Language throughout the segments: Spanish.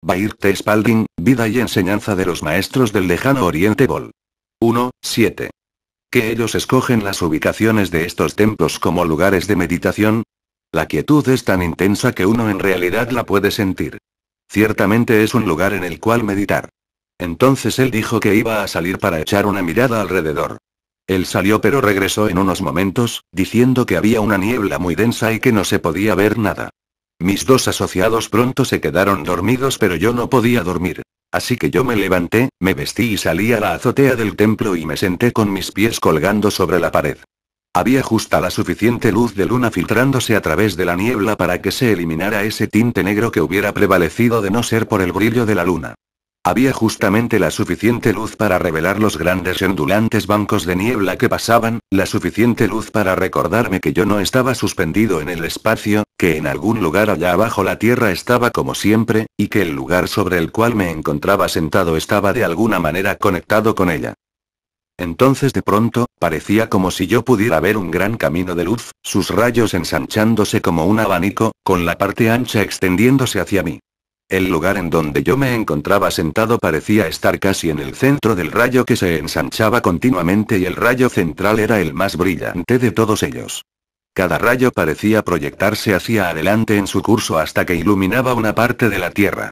Bair T. Spalding, Vida y enseñanza de los maestros del lejano oriente Vol. 1, 7. ¿Que ellos escogen las ubicaciones de estos templos como lugares de meditación? La quietud es tan intensa que uno en realidad la puede sentir. Ciertamente es un lugar en el cual meditar. Entonces él dijo que iba a salir para echar una mirada alrededor. Él salió pero regresó en unos momentos, diciendo que había una niebla muy densa y que no se podía ver nada. Mis dos asociados pronto se quedaron dormidos pero yo no podía dormir. Así que yo me levanté, me vestí y salí a la azotea del templo y me senté con mis pies colgando sobre la pared. Había justa la suficiente luz de luna filtrándose a través de la niebla para que se eliminara ese tinte negro que hubiera prevalecido de no ser por el brillo de la luna. Había justamente la suficiente luz para revelar los grandes y ondulantes bancos de niebla que pasaban, la suficiente luz para recordarme que yo no estaba suspendido en el espacio, que en algún lugar allá abajo la tierra estaba como siempre, y que el lugar sobre el cual me encontraba sentado estaba de alguna manera conectado con ella. Entonces de pronto, parecía como si yo pudiera ver un gran camino de luz, sus rayos ensanchándose como un abanico, con la parte ancha extendiéndose hacia mí. El lugar en donde yo me encontraba sentado parecía estar casi en el centro del rayo que se ensanchaba continuamente y el rayo central era el más brillante de todos ellos. Cada rayo parecía proyectarse hacia adelante en su curso hasta que iluminaba una parte de la Tierra.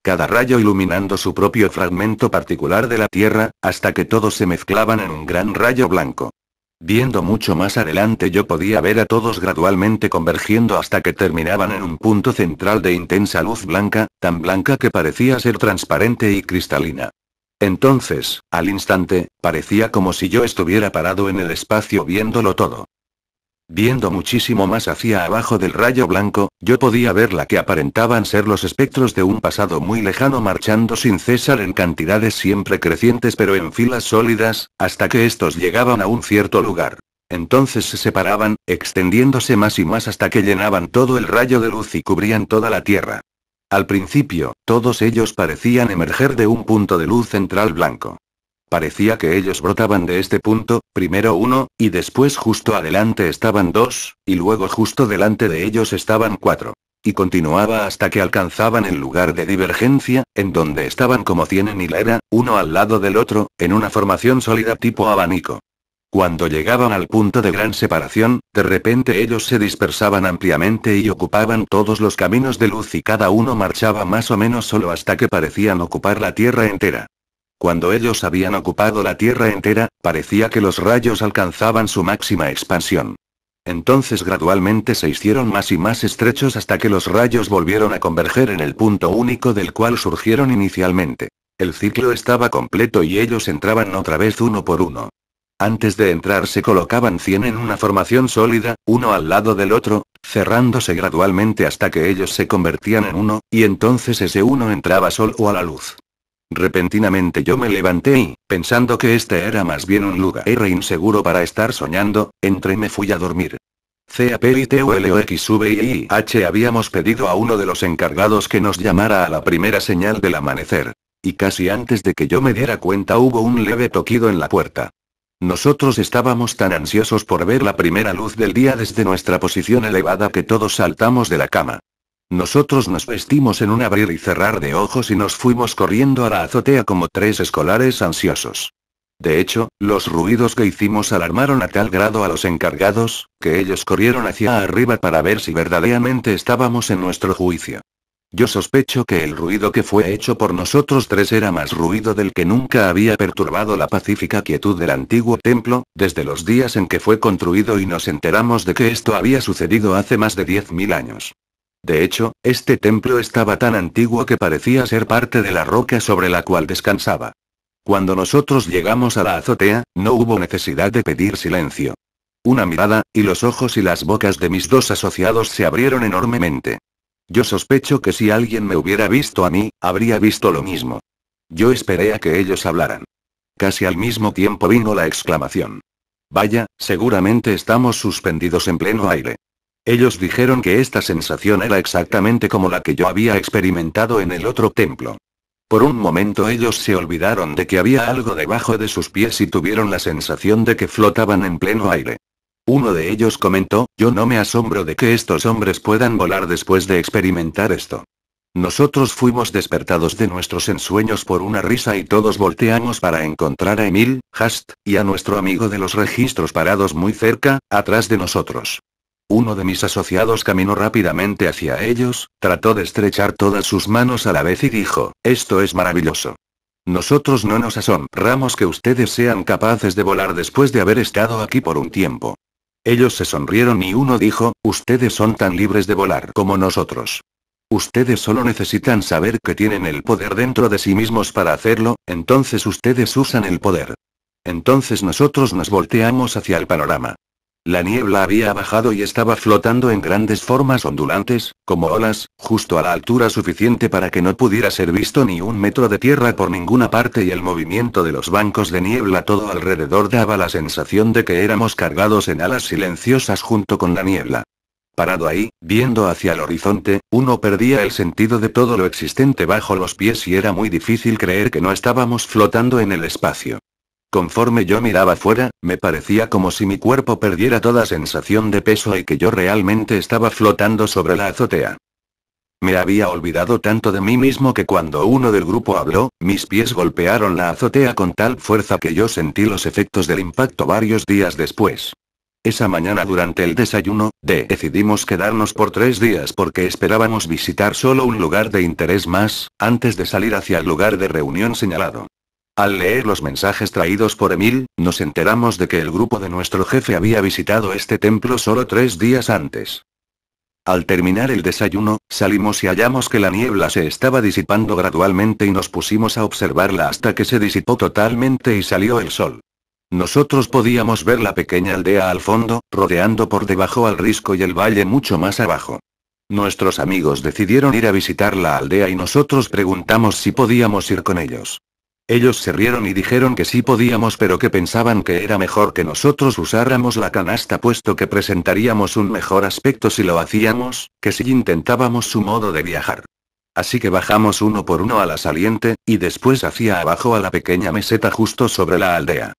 Cada rayo iluminando su propio fragmento particular de la Tierra, hasta que todos se mezclaban en un gran rayo blanco. Viendo mucho más adelante yo podía ver a todos gradualmente convergiendo hasta que terminaban en un punto central de intensa luz blanca, tan blanca que parecía ser transparente y cristalina. Entonces, al instante, parecía como si yo estuviera parado en el espacio viéndolo todo. Viendo muchísimo más hacia abajo del rayo blanco, yo podía ver la que aparentaban ser los espectros de un pasado muy lejano marchando sin cesar en cantidades siempre crecientes pero en filas sólidas, hasta que estos llegaban a un cierto lugar. Entonces se separaban, extendiéndose más y más hasta que llenaban todo el rayo de luz y cubrían toda la Tierra. Al principio, todos ellos parecían emerger de un punto de luz central blanco. Parecía que ellos brotaban de este punto, primero uno, y después justo adelante estaban dos, y luego justo delante de ellos estaban cuatro. Y continuaba hasta que alcanzaban el lugar de divergencia, en donde estaban como 100 en hilera, uno al lado del otro, en una formación sólida tipo abanico. Cuando llegaban al punto de gran separación, de repente ellos se dispersaban ampliamente y ocupaban todos los caminos de luz y cada uno marchaba más o menos solo hasta que parecían ocupar la Tierra entera. Cuando ellos habían ocupado la Tierra entera, parecía que los rayos alcanzaban su máxima expansión. Entonces gradualmente se hicieron más y más estrechos hasta que los rayos volvieron a converger en el punto único del cual surgieron inicialmente. El ciclo estaba completo y ellos entraban otra vez uno por uno. Antes de entrar se colocaban 100 en una formación sólida, uno al lado del otro, cerrándose gradualmente hasta que ellos se convertían en uno, y entonces ese uno entraba solo a la luz. Repentinamente yo me levanté y, pensando que este era más bien un lugar inseguro para estar soñando, entré y me fui a dormir. CAPITULOXVIH habíamos pedido a uno de los encargados que nos llamara a la primera señal del amanecer. Y casi antes de que yo me diera cuenta hubo un leve toquido en la puerta. Nosotros estábamos tan ansiosos por ver la primera luz del día desde nuestra posición elevada que todos saltamos de la cama. Nosotros nos vestimos en un abrir y cerrar de ojos y nos fuimos corriendo a la azotea como 3 escolares ansiosos. De hecho, los ruidos que hicimos alarmaron a tal grado a los encargados, que ellos corrieron hacia arriba para ver si verdaderamente estábamos en nuestro juicio. Yo sospecho que el ruido que fue hecho por nosotros 3 era más ruido del que nunca había perturbado la pacífica quietud del antiguo templo, desde los días en que fue construido y nos enteramos de que esto había sucedido hace más de 10.000 años. De hecho, este templo estaba tan antiguo que parecía ser parte de la roca sobre la cual descansaba. Cuando nosotros llegamos a la azotea, no hubo necesidad de pedir silencio. Una mirada, y los ojos y las bocas de mis dos asociados se abrieron enormemente. Yo sospecho que si alguien me hubiera visto a mí, habría visto lo mismo. Yo esperé a que ellos hablaran. Casi al mismo tiempo vino la exclamación. Vaya, seguramente estamos suspendidos en pleno aire. Ellos dijeron que esta sensación era exactamente como la que yo había experimentado en el otro templo. Por un momento ellos se olvidaron de que había algo debajo de sus pies y tuvieron la sensación de que flotaban en pleno aire. Uno de ellos comentó, yo no me asombro de que estos hombres puedan volar después de experimentar esto. Nosotros fuimos despertados de nuestros ensueños por una risa y todos volteamos para encontrar a Emil, Hast, y a nuestro amigo de los registros parados muy cerca, atrás de nosotros. Uno de mis asociados caminó rápidamente hacia ellos, trató de estrechar todas sus manos a la vez y dijo, esto es maravilloso. Nosotros no nos asombramos que ustedes sean capaces de volar después de haber estado aquí por un tiempo. Ellos se sonrieron y uno dijo, ustedes son tan libres de volar como nosotros. Ustedes solo necesitan saber que tienen el poder dentro de sí mismos para hacerlo, entonces ustedes usan el poder. Entonces nosotros nos volteamos hacia el panorama. La niebla había bajado y estaba flotando en grandes formas ondulantes, como olas, justo a la altura suficiente para que no pudiera ser visto ni un metro de tierra por ninguna parte y el movimiento de los bancos de niebla todo alrededor daba la sensación de que éramos cargados en alas silenciosas junto con la niebla. Parado ahí, viendo hacia el horizonte, uno perdía el sentido de todo lo existente bajo los pies y era muy difícil creer que no estábamos flotando en el espacio. Conforme yo miraba fuera, me parecía como si mi cuerpo perdiera toda sensación de peso y que yo realmente estaba flotando sobre la azotea. Me había olvidado tanto de mí mismo que cuando uno del grupo habló, mis pies golpearon la azotea con tal fuerza que yo sentí los efectos del impacto varios días después. Esa mañana durante el desayuno, decidimos quedarnos por 3 días porque esperábamos visitar solo un lugar de interés más, antes de salir hacia el lugar de reunión señalado. Al leer los mensajes traídos por Emil, nos enteramos de que el grupo de nuestro jefe había visitado este templo solo 3 días antes. Al terminar el desayuno, salimos y hallamos que la niebla se estaba disipando gradualmente y nos pusimos a observarla hasta que se disipó totalmente y salió el sol. Nosotros podíamos ver la pequeña aldea al fondo, rodeando por debajo al risco y el valle mucho más abajo. Nuestros amigos decidieron ir a visitar la aldea y nosotros preguntamos si podíamos ir con ellos. Ellos se rieron y dijeron que sí podíamos pero que pensaban que era mejor que nosotros usáramos la canasta puesto que presentaríamos un mejor aspecto si lo hacíamos, que si intentábamos su modo de viajar. Así que bajamos uno por uno a la saliente, y después hacia abajo a la pequeña meseta justo sobre la aldea.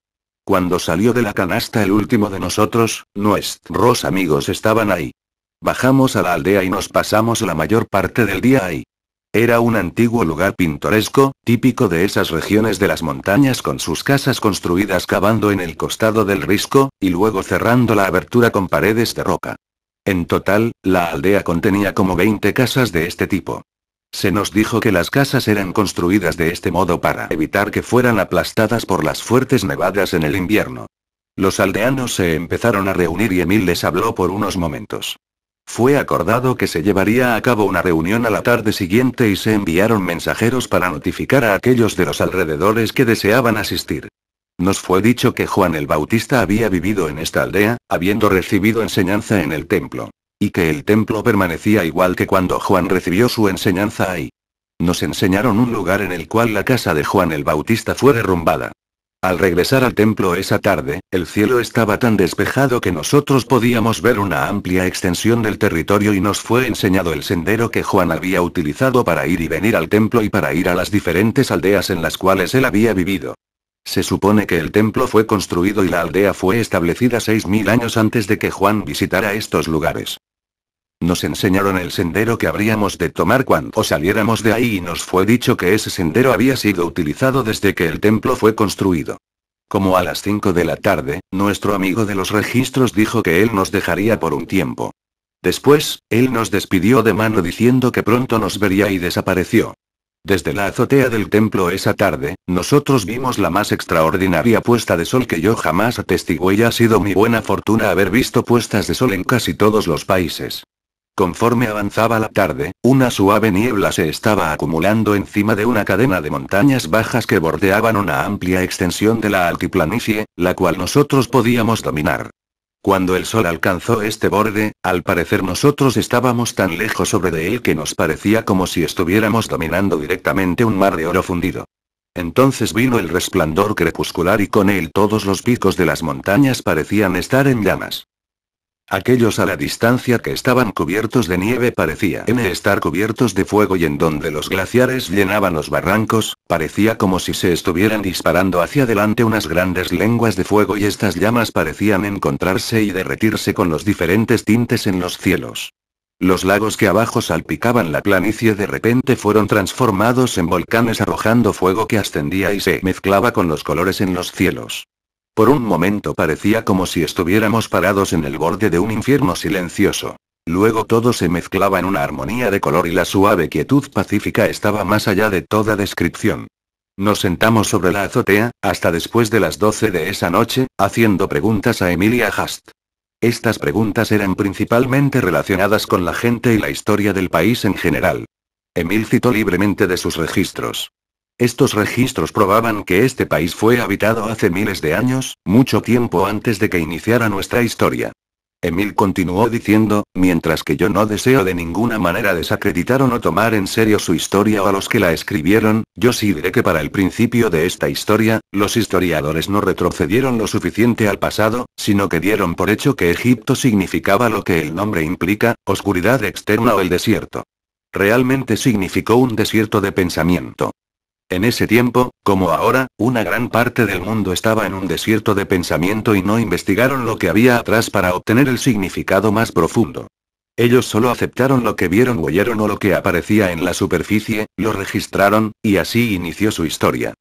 Cuando salió de la canasta el último de nosotros, nuestros amigos estaban ahí. Bajamos a la aldea y nos pasamos la mayor parte del día ahí. Era un antiguo lugar pintoresco, típico de esas regiones de las montañas con sus casas construidas cavando en el costado del risco, y luego cerrando la abertura con paredes de roca. En total, la aldea contenía como 20 casas de este tipo. Se nos dijo que las casas eran construidas de este modo para evitar que fueran aplastadas por las fuertes nevadas en el invierno. Los aldeanos se empezaron a reunir y Emil les habló por unos momentos. Fue acordado que se llevaría a cabo una reunión a la tarde siguiente y se enviaron mensajeros para notificar a aquellos de los alrededores que deseaban asistir. Nos fue dicho que Juan el Bautista había vivido en esta aldea, habiendo recibido enseñanza en el templo. Y que el templo permanecía igual que cuando Juan recibió su enseñanza ahí. Nos enseñaron un lugar en el cual la casa de Juan el Bautista fue derrumbada. Al regresar al templo esa tarde, el cielo estaba tan despejado que nosotros podíamos ver una amplia extensión del territorio y nos fue enseñado el sendero que Juan había utilizado para ir y venir al templo y para ir a las diferentes aldeas en las cuales él había vivido. Se supone que el templo fue construido y la aldea fue establecida 6000 años antes de que Juan visitara estos lugares. Nos enseñaron el sendero que habríamos de tomar cuando saliéramos de ahí y nos fue dicho que ese sendero había sido utilizado desde que el templo fue construido. Como a las 5 de la tarde, nuestro amigo de los registros dijo que él nos dejaría por un tiempo. Después, él nos despidió de mano diciendo que pronto nos vería y desapareció. Desde la azotea del templo esa tarde, nosotros vimos la más extraordinaria puesta de sol que yo jamás atestigué y ha sido mi buena fortuna haber visto puestas de sol en casi todos los países. Conforme avanzaba la tarde, una suave niebla se estaba acumulando encima de una cadena de montañas bajas que bordeaban una amplia extensión de la altiplanicie, la cual nosotros podíamos dominar. Cuando el sol alcanzó este borde, al parecer nosotros estábamos tan lejos sobre de él que nos parecía como si estuviéramos dominando directamente un mar de oro fundido. Entonces vino el resplandor crepuscular y con él todos los picos de las montañas parecían estar en llamas. Aquellos a la distancia que estaban cubiertos de nieve parecían estar cubiertos de fuego y en donde los glaciares llenaban los barrancos, parecía como si se estuvieran disparando hacia adelante unas grandes lenguas de fuego y estas llamas parecían encontrarse y derretirse con los diferentes tintes en los cielos. Los lagos que abajo salpicaban la planicie de repente fueron transformados en volcanes arrojando fuego que ascendía y se mezclaba con los colores en los cielos. Por un momento parecía como si estuviéramos parados en el borde de un infierno silencioso. Luego todo se mezclaba en una armonía de color y la suave quietud pacífica estaba más allá de toda descripción. Nos sentamos sobre la azotea, hasta después de las 12 de esa noche, haciendo preguntas a Emilia Hast. Estas preguntas eran principalmente relacionadas con la gente y la historia del país en general. Emil citó libremente de sus registros. Estos registros probaban que este país fue habitado hace miles de años, mucho tiempo antes de que iniciara nuestra historia. Emil continuó diciendo, mientras que yo no deseo de ninguna manera desacreditar o no tomar en serio su historia o a los que la escribieron, yo sí diré que para el principio de esta historia, los historiadores no retrocedieron lo suficiente al pasado, sino que dieron por hecho que Egipto significaba lo que el nombre implica, oscuridad externa o el desierto. Realmente significó un desierto de pensamiento. En ese tiempo, como ahora, una gran parte del mundo estaba en un desierto de pensamiento y no investigaron lo que había atrás para obtener el significado más profundo. Ellos solo aceptaron lo que vieron o oyeron o lo que aparecía en la superficie, lo registraron, y así inició su historia.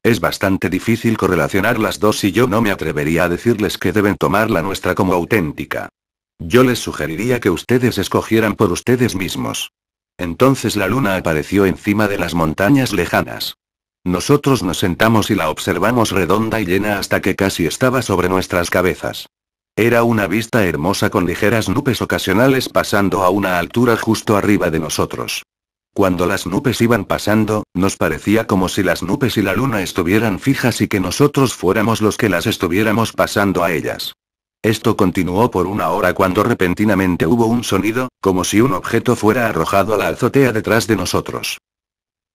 Es bastante difícil correlacionar las dos y yo no me atrevería a decirles que deben tomar la nuestra como auténtica. Yo les sugeriría que ustedes escogieran por ustedes mismos. Entonces la luna apareció encima de las montañas lejanas. Nosotros nos sentamos y la observamos redonda y llena hasta que casi estaba sobre nuestras cabezas. Era una vista hermosa con ligeras nubes ocasionales pasando a una altura justo arriba de nosotros. Cuando las nubes iban pasando, nos parecía como si las nubes y la luna estuvieran fijas y que nosotros fuéramos los que las estuviéramos pasando a ellas. Esto continuó por una hora cuando repentinamente hubo un sonido, como si un objeto fuera arrojado a la azotea detrás de nosotros.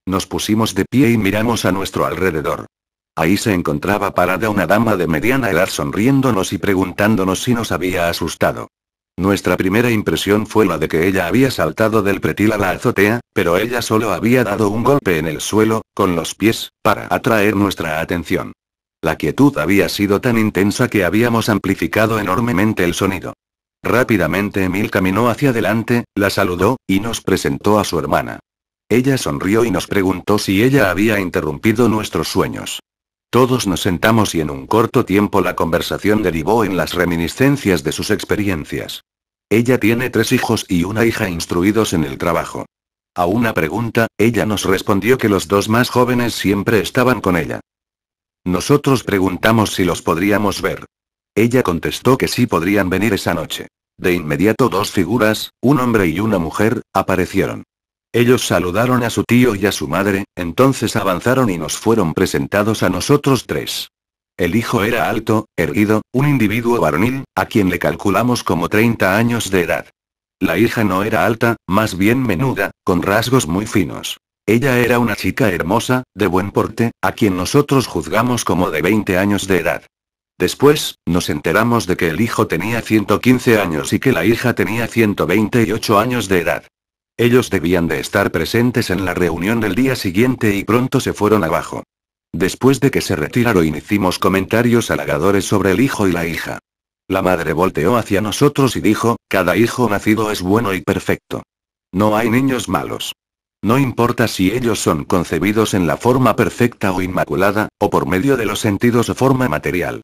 Nos pusimos de pie y miramos a nuestro alrededor. Ahí se encontraba parada una dama de mediana edad sonriéndonos y preguntándonos si nos había asustado. Nuestra primera impresión fue la de que ella había saltado del pretil a la azotea, pero ella solo había dado un golpe en el suelo, con los pies, para atraer nuestra atención. La quietud había sido tan intensa que habíamos amplificado enormemente el sonido. Rápidamente Emil caminó hacia adelante, la saludó, y nos presentó a su hermana. Ella sonrió y nos preguntó si ella había interrumpido nuestros sueños. Todos nos sentamos y en un corto tiempo la conversación derivó en las reminiscencias de sus experiencias. Ella tiene 3 hijos y una hija instruidos en el trabajo. A una pregunta, ella nos respondió que los 2 más jóvenes siempre estaban con ella. Nosotros preguntamos si los podríamos ver. Ella contestó que sí podrían venir esa noche. De inmediato 2 figuras, un hombre y una mujer, aparecieron. Ellos saludaron a su tío y a su madre, entonces avanzaron y nos fueron presentados a nosotros 3. El hijo era alto, erguido, un individuo varonil, a quien le calculamos como 30 años de edad. La hija no era alta, más bien menuda, con rasgos muy finos. Ella era una chica hermosa, de buen porte, a quien nosotros juzgamos como de 20 años de edad. Después, nos enteramos de que el hijo tenía 115 años y que la hija tenía 128 años de edad. Ellos debían de estar presentes en la reunión del día siguiente y pronto se fueron abajo. Después de que se retiraron hicimos comentarios halagadores sobre el hijo y la hija. La madre volteó hacia nosotros y dijo, cada hijo nacido es bueno y perfecto. No hay niños malos. No importa si ellos son concebidos en la forma perfecta o inmaculada, o por medio de los sentidos o forma material.